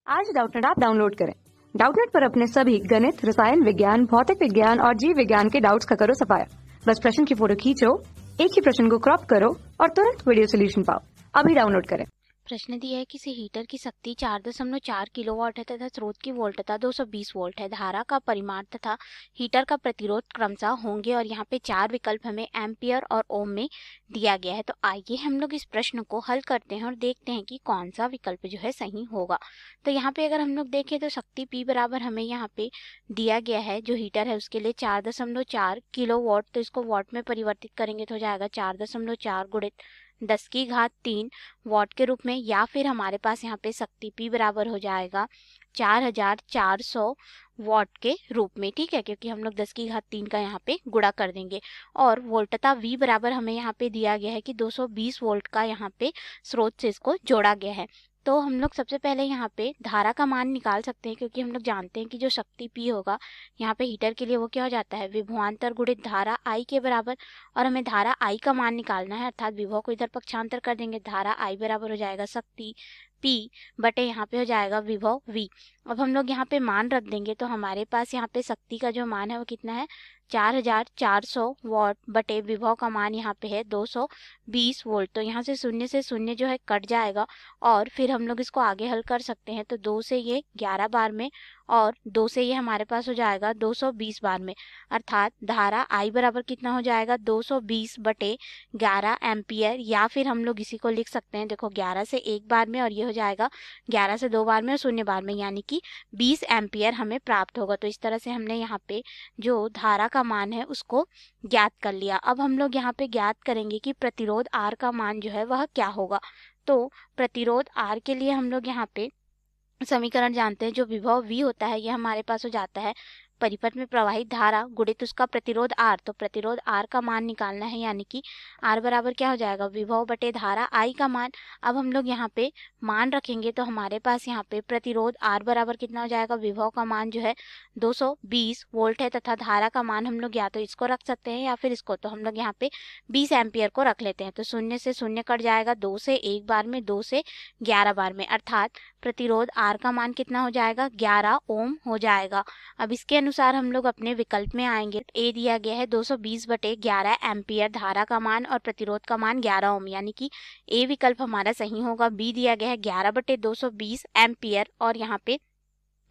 आज Doubtnut app download करें। Doubtnut पर अपने सभी गणित, रसायन विज्ञान, भौतिक विज्ञान और जीव विज्ञान के डाउट्स का करो सफाया। बस प्रश्न की फोटो खींचो, एक ही प्रश्न को क्रॉप करो और तुरंत वीडियो सोल्यूशन पाओ। अभी डाउनलोड करें। प्रश्न दिया है किसी हीटर की शक्ति 4.4 किलोवाट है तथा स्रोत की वोल्टता 220 वोल्ट है। धारा का परिमाण तथा हीटर का प्रतिरोध क्रमशः होंगे और यहाँ पे 4 विकल्प हमें एम्पियर और ओम में दिया गया है। तो आइए हम लोग इस प्रश्न को हल करते हैं और देखते हैं कि कौन सा विकल्प जो है सही होगा। तो यहाँ पे अगर हम लोग देखें तो शक्ति P बराबर हमें यहाँ पे दिया गया है, जो हीटर है उसके लिए 4.4 किलोवाट। तो इसको वाट में परिवर्तित करेंगे तो हो जाएगा 4.4 गुणित 10 की घात 3 वाट के रूप में, या फिर हमारे पास यहाँ पे शक्ति P बराबर हो जाएगा 4400 वाट के रूप में। ठीक है, क्योंकि हम लोग 10 की घात 3 का यहाँ पे गुणा कर देंगे। और वोल्टता V बराबर हमें यहाँ पे दिया गया है कि 220 वोल्ट का यहाँ पे स्रोत से इसको जोड़ा गया है। तो हम लोग सबसे पहले यहाँ पे धारा का मान निकाल सकते हैं, क्योंकि हम लोग जानते हैं कि जो शक्ति P होगा यहाँ पे हीटर के लिए वो क्या हो जाता है, विभवांतर गुणित धारा I के बराबर। और हमें धारा I का मान निकालना है, अर्थात विभव को इधर पक्षांतर कर देंगे। धारा I बराबर हो जाएगा शक्ति P बटे यहाँ पे हो जाएगा विभव V। अब हम लोग यहाँ पे मान रख देंगे तो हमारे पास यहाँ पे शक्ति का जो मान है वो कितना है, 4400 वाट बटे विभव का मान यहाँ पे है 220 वोल्ट। तो यहाँ से शून्य जो है कट जाएगा और फिर हम लोग इसको आगे हल कर सकते हैं। तो 2 से ये 11 बार में और 2 से ये हमारे पास हो जाएगा 220 बार में, अर्थात धारा I बराबर कितना हो जाएगा 220 बटे 11 एम्पियर। या फिर हम लोग इसी को लिख सकते हैं, देखो 11 से 1 बार में और ये हो जाएगा 11 से 2 बार में और 0 बार में, यानी कि 20 एम्पियर हमें प्राप्त होगा। तो इस तरह से हमने यहाँ पे जो धारा का मान है उसको ज्ञात कर लिया। अब हम लोग यहाँ पे ज्ञात करेंगे कि प्रतिरोध R का मान जो है वह क्या होगा। तो प्रतिरोध R के लिए हम लोग यहाँ पे समीकरण जानते हैं, जो विभव V होता है ये हमारे पास हो जाता है परिपथ में प्रवाहित धारा गुणित उसका प्रतिरोध R। तो प्रतिरोध R का मान निकालना है, यानी कि R बराबर क्या हो जाएगा, विभव बटे धारा I का मान। अब हम लोग यहाँ पे मान रखेंगे तो हमारे पास यहाँ पे प्रतिरोध R बराबर कितना हो जाएगा, विभव का मान जो है 220 वोल्ट है तथा धारा का मान हम लोग या तो इसको रख सकते हैं या फिर इसको। तो हम लोग यहाँ पे 20 एम्पियर को रख लेते हैं। तो शून्य से शून्य कट जाएगा, 2 से 1 बार में, 2 से 11 बार में, अर्थात प्रतिरोध R का मान कितना हो जाएगा, 11 ओम हो जाएगा। अब इसके अनुसार हम लोग अपने विकल्प में आएंगे। A दिया गया है 220 बटे 11 एम्पियर धारा का मान और प्रतिरोध का मान 11 ओम, यानी कि A विकल्प हमारा सही होगा। B दिया गया है 11 बटे 220 एम्पियर और यहाँ पे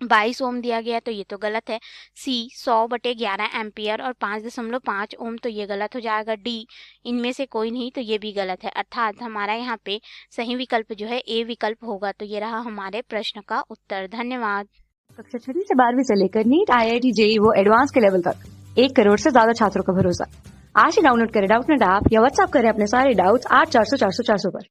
22 ओम दिया गया है, तो ये तो गलत है। C 100 बटे 11 एम्पियर और 5.5 ओम, तो ये गलत हो जाएगा। D इनमें से कोई नहीं, तो ये भी गलत है, अर्थात हमारा यहाँ पे सही विकल्प जो है A विकल्प होगा। तो ये रहा हमारे प्रश्न का उत्तर। धन्यवाद। कक्षा 6 से 12वीं से लेकर नीट, IIT, JEE वो एडवांस के लेवल तक 1 करोड़ से ज्यादा छात्रों का भरोसा। आज ही डाउनलोड करें डाउटनेट ऐप या व्हाट्सएप करें अपने सारे डाउट्स 8400 400 400 पर।